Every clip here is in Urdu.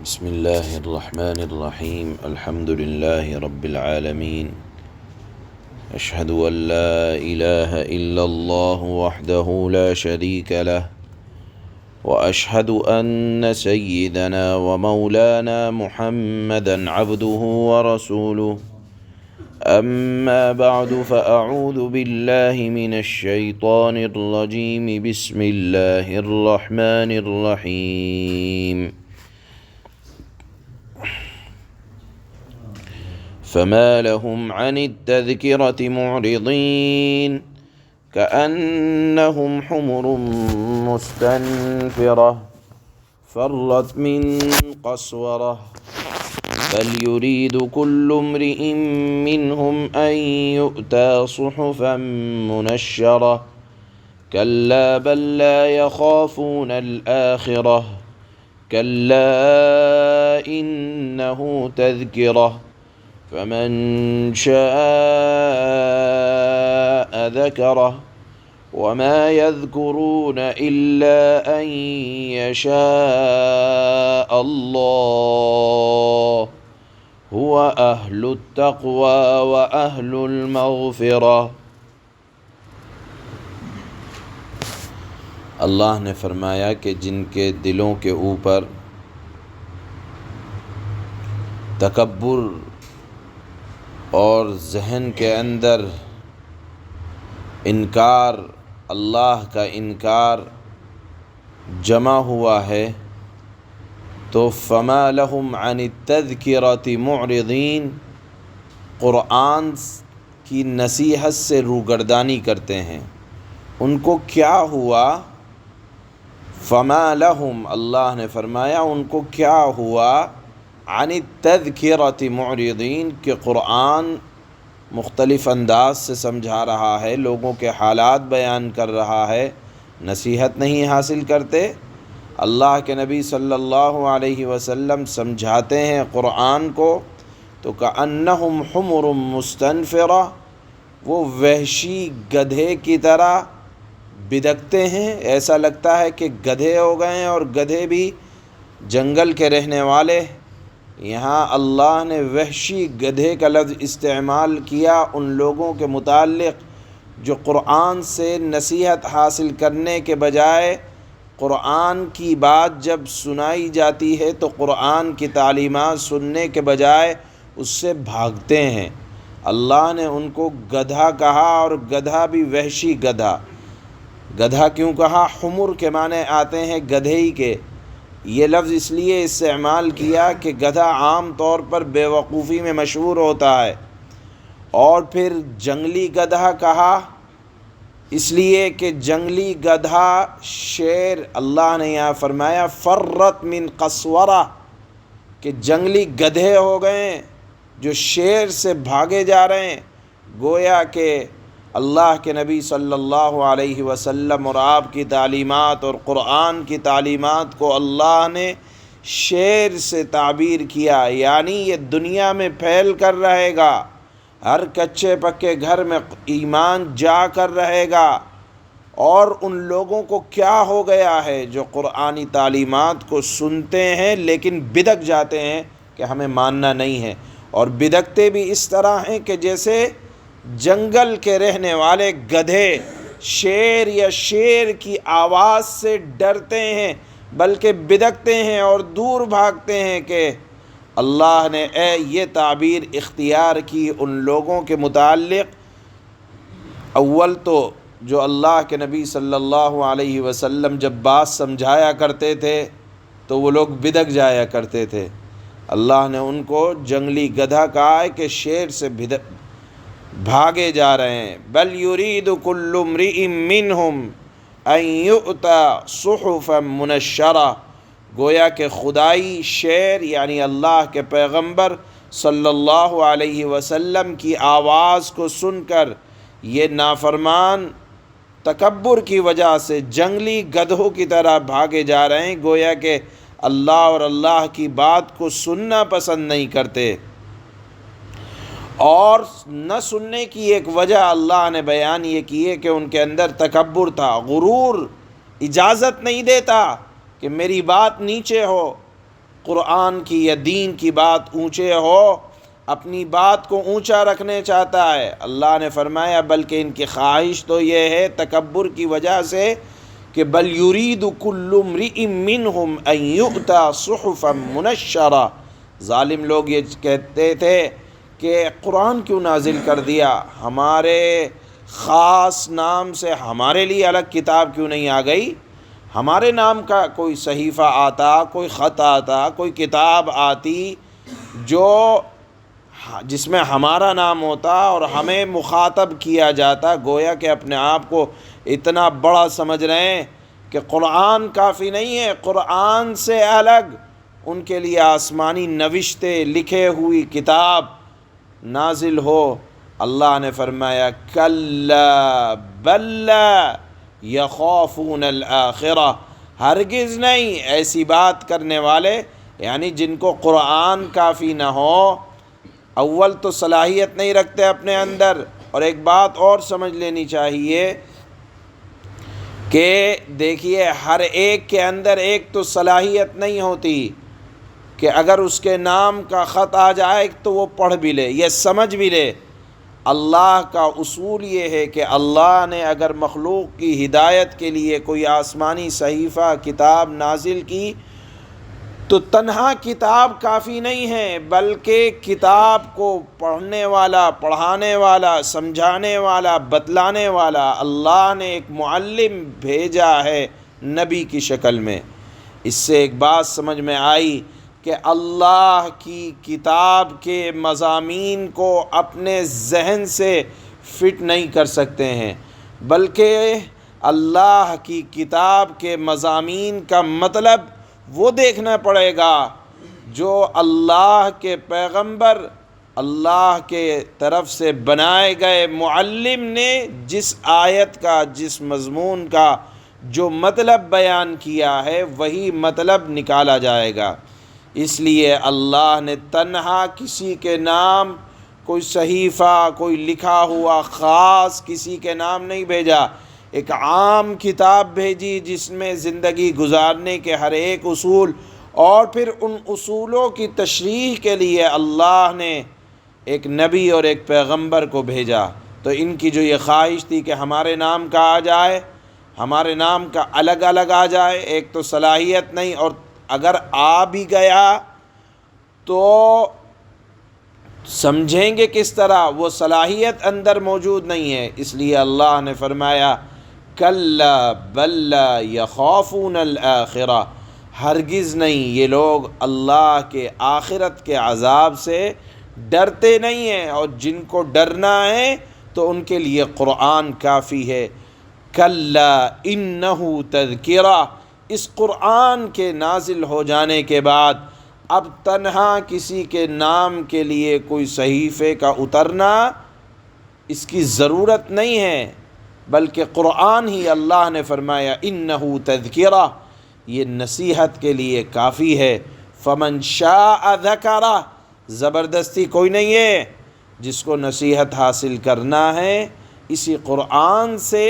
بسم اللہ الرحمن الرحیم الحمد للہ رب العالمین اشہد ان لا الہ الا اللہ وحدہ لا شریک لہ واشہد ان سیدنا ومولانا محمدا عبدہ ورسولہ اما بعد فاعوذ باللہ من الشیطان الرجیم بسم اللہ الرحمن الرحیم فما لهم عن التذكرة معرضين كأنهم حمر مستنفرة فرت من قسورة بل يريد كل امرئ منهم أن يؤتى صحفا منشرة كلا بل لا يخافون الآخرة كلا إنه تذكرة فمن شاء ذكره وما يذكرون إلا أن يشاء الله هو أهل التقوى وأهل المغفرة۔ اللہ نے فرمایا کہ جن کے دلوں کے اوپر تکبر اور ذہن کے اندر انکار، اللہ کا انکار جمع ہوا ہے، تو فما لہم عن التذکرۃ معرضین، قرآن کی نصیحت سے روگردانی کرتے ہیں، ان کو کیا ہوا؟ فما لہم، اللہ نے فرمایا ان کو کیا ہوا؟ عن التذکرۃ معرضین، کہ قرآن مختلف انداز سے سمجھا رہا ہے، لوگوں کے حالات بیان کر رہا ہے، نصیحت نہیں حاصل کرتے۔ اللہ کے نبی صلی اللہ علیہ وسلم سمجھاتے ہیں قرآن کو تو کأنہم حمر مستنفرہ، وہ وحشی گدھے کی طرح بدکتے ہیں، ایسا لگتا ہے کہ گدھے ہو گئے ہیں، اور گدھے بھی جنگل کے رہنے والے۔ یہاں اللہ نے وحشی گدھے کا لفظ استعمال کیا ان لوگوں کے متعلق جو قرآن سے نصیحت حاصل کرنے کے بجائے قرآن کی بات جب سنائی جاتی ہے تو قرآن کی تعلیمات سننے کے بجائے اس سے بھاگتے ہیں۔ اللہ نے ان کو گدھا کہا، اور گدھا بھی وحشی گدھا۔ گدھا کیوں کہا؟ حمر کے معنی آتے ہیں گدھے ہی کے۔ یہ لفظ اس لیے استعمال کیا کہ گدھا عام طور پر بے وقوفی میں مشہور ہوتا ہے، اور پھر جنگلی گدھا کہا اس لیے کہ جنگلی گدھا شیر، اللہ نے یہاں فرمایا فرت من قسورہ، کہ جنگلی گدھے ہو گئے ہیں جو شیر سے بھاگے جا رہے ہیں۔ گویا کہ اللہ کے نبی صلی اللہ علیہ وسلم اور آپ کی تعلیمات اور قرآن کی تعلیمات کو اللہ نے شیر سے تعبیر کیا، یعنی یہ دنیا میں پھیل کر رہے گا، ہر کچے پکے گھر میں ایمان جا کر رہے گا۔ اور ان لوگوں کو کیا ہو گیا ہے جو قرآنی تعلیمات کو سنتے ہیں لیکن بدک جاتے ہیں کہ ہمیں ماننا نہیں ہے، اور بدکتے بھی اس طرح ہیں کہ جیسے جنگل کے رہنے والے گدھے شیر یا شیر کی آواز سے ڈرتے ہیں بلکہ بدکتے ہیں اور دور بھاگتے ہیں کہ اللہ نے یہ تعبیر اختیار کی ان لوگوں کے متعلق۔ اول تو جو اللہ کے نبی صلی اللہ علیہ وسلم جب بات سمجھایا کرتے تھے تو وہ لوگ بدک جایا کرتے تھے، اللہ نے ان کو جنگلی گدھا کہا ہے کہ شیر سے بھاگے جا رہے ہیں۔ بل یرید کل امرئ منہم ان یؤتی صحفا منشرہ، گویا کہ خدائی شیر یعنی اللہ کے پیغمبر صلی اللہ علیہ وسلم کی آواز کو سن کر یہ نافرمان تکبر کی وجہ سے جنگلی گدھوں کی طرح بھاگے جا رہے ہیں، گویا کہ اللہ اور اللہ کی بات کو سننا پسند نہیں کرتے۔ اور نہ سننے کی ایک وجہ اللہ نے بیان یہ کی ہے کہ ان کے اندر تکبر تھا، غرور اجازت نہیں دیتا کہ میری بات نیچے ہو۔ قرآن کی یا دین کی بات اونچے ہو، اپنی بات کو اونچا رکھنے چاہتا ہے۔ اللہ نے فرمایا بلکہ ان کی خواہش تو یہ ہے تکبر کی وجہ سے کہ بل یرید کل امرئ منہم ان یؤتی صحفا منشرہ، ظالم لوگ یہ کہتے تھے کہ قرآن کیوں نازل کر دیا، ہمارے خاص نام سے ہمارے لیے الگ کتاب کیوں نہیں آ گئی، ہمارے نام کا کوئی صحیفہ آتا، کوئی خط آتا، کوئی کتاب آتی جس میں ہمارا نام ہوتا اور ہمیں مخاطب کیا جاتا۔ گویا کہ اپنے آپ کو اتنا بڑا سمجھ رہے ہیں کہ قرآن کافی نہیں ہے، قرآن سے الگ ان کے لیے آسمانی نوشتے لکھے ہوئی کتاب نازل ہو۔ اللہ نے فرمایا کلا بل لا یخافون الآخرہ، ہرگز نہیں، ایسی بات کرنے والے یعنی جن کو قرآن کافی نہ ہو، اول تو صلاحیت نہیں رکھتے اپنے اندر، اور ایک بات اور سمجھ لینی چاہیے کہ دیکھیے ہر ایک کے اندر ایک تو صلاحیت نہیں ہوتی کہ اگر اس کے نام کا خط آ جائے تو وہ پڑھ بھی لے، یہ سمجھ بھی لے۔ اللہ کا اصول یہ ہے کہ اللہ نے اگر مخلوق کی ہدایت کے لیے کوئی آسمانی صحیفہ کتاب نازل کی تو تنہا کتاب کافی نہیں ہے، بلکہ کتاب کو پڑھنے والا، پڑھانے والا، سمجھانے والا، بتلانے والا اللہ نے ایک معلم بھیجا ہے نبی کی شکل میں۔ اس سے ایک بات سمجھ میں آئی کہ اللہ کی کتاب کے مضامین کو اپنے ذہن سے فٹ نہیں کر سکتے ہیں، بلکہ اللہ کی کتاب کے مضامین کا مطلب وہ دیکھنا پڑے گا جو اللہ کے پیغمبر، اللہ کے طرف سے بنائے گئے معلم نے جس آیت کا، جس مضمون کا جو مطلب بیان کیا ہے وہی مطلب نکالا جائے گا۔ اس لیے اللہ نے تنہا کسی کے نام کوئی صحیفہ، کوئی لکھا ہوا خاص کسی کے نام نہیں بھیجا، ایک عام کتاب بھیجی جس میں زندگی گزارنے کے ہر ایک اصول، اور پھر ان اصولوں کی تشریح کے لیے اللہ نے ایک نبی اور ایک پیغمبر کو بھیجا۔ تو ان کی جو یہ خواہش تھی کہ ہمارے نام کا آ جائے، ہمارے نام کا الگ الگ آ جائے، ایک تو صلاحیت نہیں، اور اگر آ بھی گیا تو سمجھیں گے کس طرح، وہ صلاحیت اندر موجود نہیں ہے۔ اس لیے اللہ نے فرمایا کلا بل لا یخافون الآخرہ، ہرگز نہیں، یہ لوگ اللہ کے آخرت کے عذاب سے ڈرتے نہیں ہیں، اور جن کو ڈرنا ہے تو ان کے لیے قرآن کافی ہے۔ کلا انہ تذکرہ، اس قرآن کے نازل ہو جانے کے بعد اب تنہا کسی کے نام کے لیے کوئی صحیفے کا اترنا اس کی ضرورت نہیں ہے، بلکہ قرآن ہی اللہ نے فرمایا انہ تذکرہ، یہ نصیحت کے لیے کافی ہے۔ فمن شاء ذکرہ، زبردستی کوئی نہیں ہے، جس کو نصیحت حاصل کرنا ہے اسی قرآن سے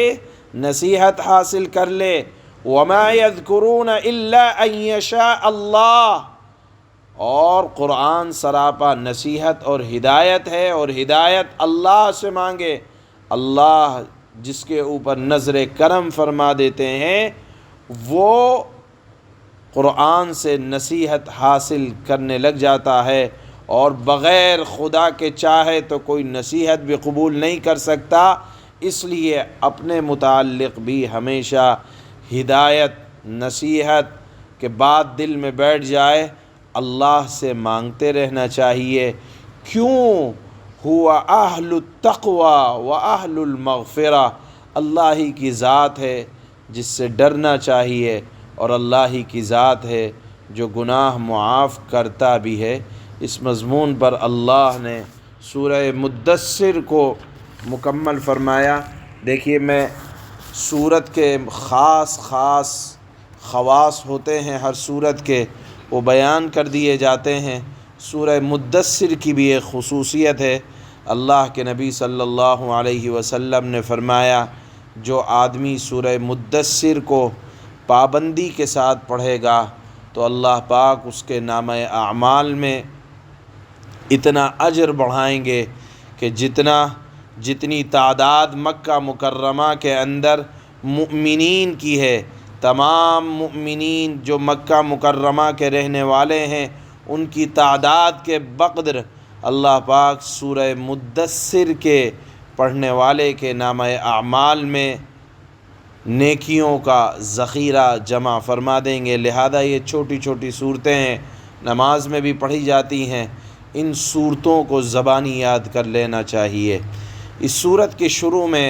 نصیحت حاصل کر لے۔ وما یذکرون الا ان یشاء اللہ، اور قرآن سراپا نصیحت اور ہدایت ہے، اور ہدایت اللہ سے مانگے، اللہ جس کے اوپر نظر کرم فرما دیتے ہیں وہ قرآن سے نصیحت حاصل کرنے لگ جاتا ہے، اور بغیر خدا کے چاہے تو کوئی نصیحت بھی قبول نہیں کر سکتا۔ اس لیے اپنے متعلق بھی ہمیشہ ہدایت، نصیحت کے بعد دل میں بیٹھ جائے، اللہ سے مانگتے رہنا چاہیے۔ کیوں؟ ہوا اہل التقوی و اہل المغفرہ، اللہ ہی کی ذات ہے جس سے ڈرنا چاہیے، اور اللہ ہی کی ذات ہے جو گناہ معاف کرتا بھی ہے۔ اس مضمون پر اللہ نے سورہ مدثر کو مکمل فرمایا۔ دیکھیے، میں سورت کے خاص خواص ہوتے ہیں ہر سورت کے، وہ بیان کر دیے جاتے ہیں۔ سورہ مدثر کی بھی ایک خصوصیت ہے، اللہ کے نبی صلی اللہ علیہ وسلم نے فرمایا جو آدمی سورہ مدثر کو پابندی کے ساتھ پڑھے گا تو اللہ پاک اس کے نامہ اعمال میں اتنا اجر بڑھائیں گے کہ جتنی تعداد مکہ مکرمہ کے اندر مؤمنین کی ہے، تمام مؤمنین جو مکہ مکرمہ کے رہنے والے ہیں ان کی تعداد کے بقدر اللہ پاک سورہ مدثر کے پڑھنے والے کے نامہ اعمال میں نیکیوں کا ذخیرہ جمع فرما دیں گے۔ لہذا یہ چھوٹی چھوٹی صورتیں ہیں، نماز میں بھی پڑھی جاتی ہیں، ان صورتوں کو زبانی یاد کر لینا چاہیے۔ اس صورت کے شروع میں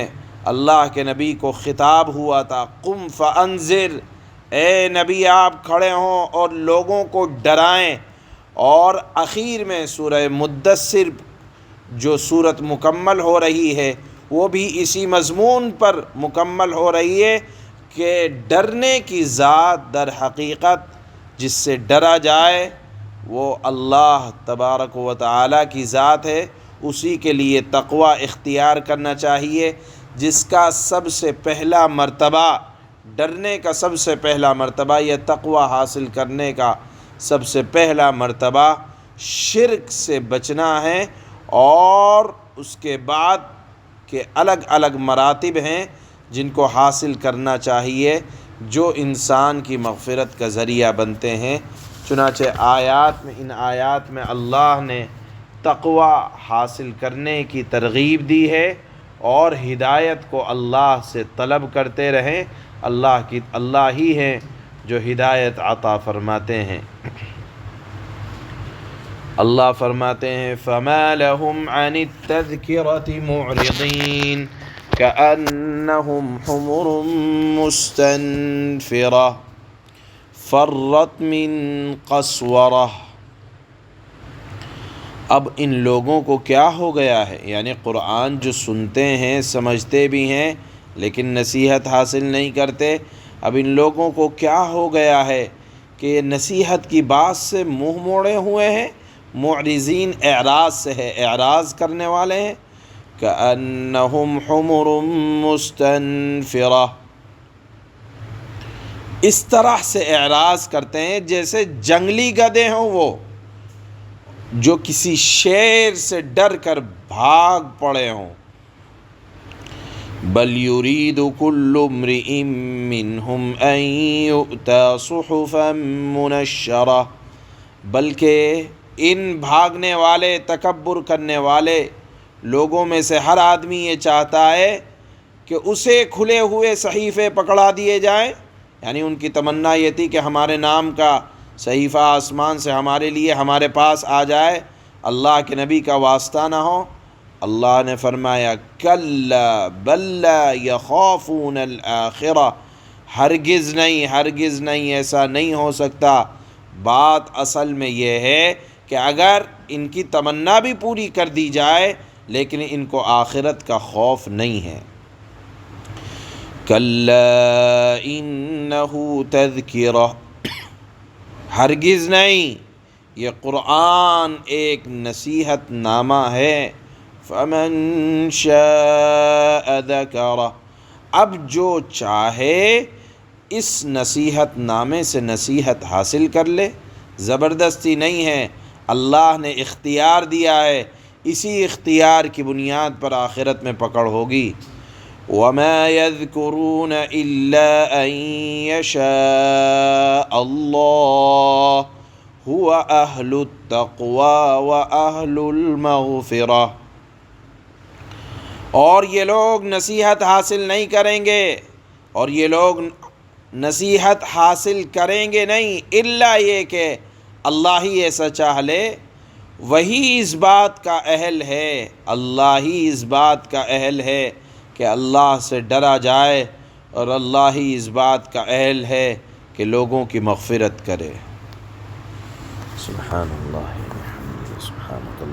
اللہ کے نبی کو خطاب ہوا تھا، قم فانذر، اے نبی آپ کھڑے ہوں اور لوگوں کو ڈرائیں۔ اور اخیر میں سورہ مدثر جو صورت مکمل ہو رہی ہے وہ بھی اسی مضمون پر مکمل ہو رہی ہے کہ ڈرنے کی ذات در حقیقت جس سے ڈرا جائے وہ اللہ تبارک و تعالیٰ کی ذات ہے، اسی کے لیے تقوی اختیار کرنا چاہیے، جس کا سب سے پہلا مرتبہ، ڈرنے کا سب سے پہلا مرتبہ، یہ تقوی حاصل کرنے کا سب سے پہلا مرتبہ شرک سے بچنا ہے، اور اس کے بعد کے الگ الگ مراتب ہیں جن کو حاصل کرنا چاہیے جو انسان کی مغفرت کا ذریعہ بنتے ہیں۔ چنانچہ ان آیات میں اللہ نے تقوی حاصل کرنے کی ترغیب دی ہے اور ہدایت کو اللہ سے طلب کرتے رہیں، اللہ ہی ہیں جو ہدایت عطا فرماتے ہیں۔ اللہ فرماتے ہیں فَمَا لَهُمْ عَنِ التَّذْكِرَةِ مُعْرِضِينَ كَأَنَّهُمْ حُمُرٌ مُسْتَنفِرَةٌ فَرَّتْ مِنْ قَسْوَرَةٍ۔ اب ان لوگوں کو کیا ہو گیا ہے، یعنی قرآن جو سنتے ہیں سمجھتے بھی ہیں لیکن نصیحت حاصل نہیں کرتے، اب ان لوگوں کو کیا ہو گیا ہے کہ یہ نصیحت کی بات سے منہ موڑے ہوئے ہیں۔ معرضین اعراض سے ہے، اعراض کرنے والے ہیں۔ کأنہم حمر مستنفرہ، اس طرح سے اعراض کرتے ہیں جیسے جنگلی گدھے ہوں وہ جو کسی شیر سے ڈر کر بھاگ پڑے ہوں۔ بل یرید کل امرئ منہم ان یؤتی صحفا منشرہ، بلکہ ان بھاگنے والے تکبر کرنے والے لوگوں میں سے ہر آدمی یہ چاہتا ہے کہ اسے کھلے ہوئے صحیفے پکڑا دیے جائیں، یعنی ان کی تمنا یہ تھی کہ ہمارے نام کا صحیفہ آسمان سے ہمارے لیے ہمارے پاس آ جائے، اللہ کے نبی کا واسطہ نہ ہو۔ اللہ نے فرمایا کلا بل لا یخافون الآخرہ، ہرگز نہیں ایسا نہیں ہو سکتا۔ بات اصل میں یہ ہے کہ اگر ان کی تمنا بھی پوری کر دی جائے لیکن ان کو آخرت کا خوف نہیں ہے۔ کلا انہ تذکرہ، ہرگز نہیں، یہ قرآن ایک نصیحت نامہ ہے۔ فمن شاء ذکرہ، اب جو چاہے اس نصیحت نامے سے نصیحت حاصل کر لے، زبردستی نہیں ہے، اللہ نے اختیار دیا ہے، اسی اختیار کی بنیاد پر آخرت میں پکڑ ہوگی۔ وَمَا يَذْكُرُونَ إِلَّا أَن يَشَاءَ اللَّهُ هُوَ أَهْلُ التَّقْوَى وَأَهْلُ الْمَغْفِرَةِ، اور یہ لوگ نصیحت حاصل نہیں کریں گے، اور یہ لوگ نصیحت حاصل کریں گے نہیں الا یہ کہ اللہ ہی ایسا چاہ لے، وہی اس بات کا اہل ہے، اللہ ہی اس بات کا اہل ہے کہ اللہ سے ڈرا جائے، اور اللہ ہی اس بات کا اہل ہے کہ لوگوں کی مغفرت کرے۔ سبحان اللہ۔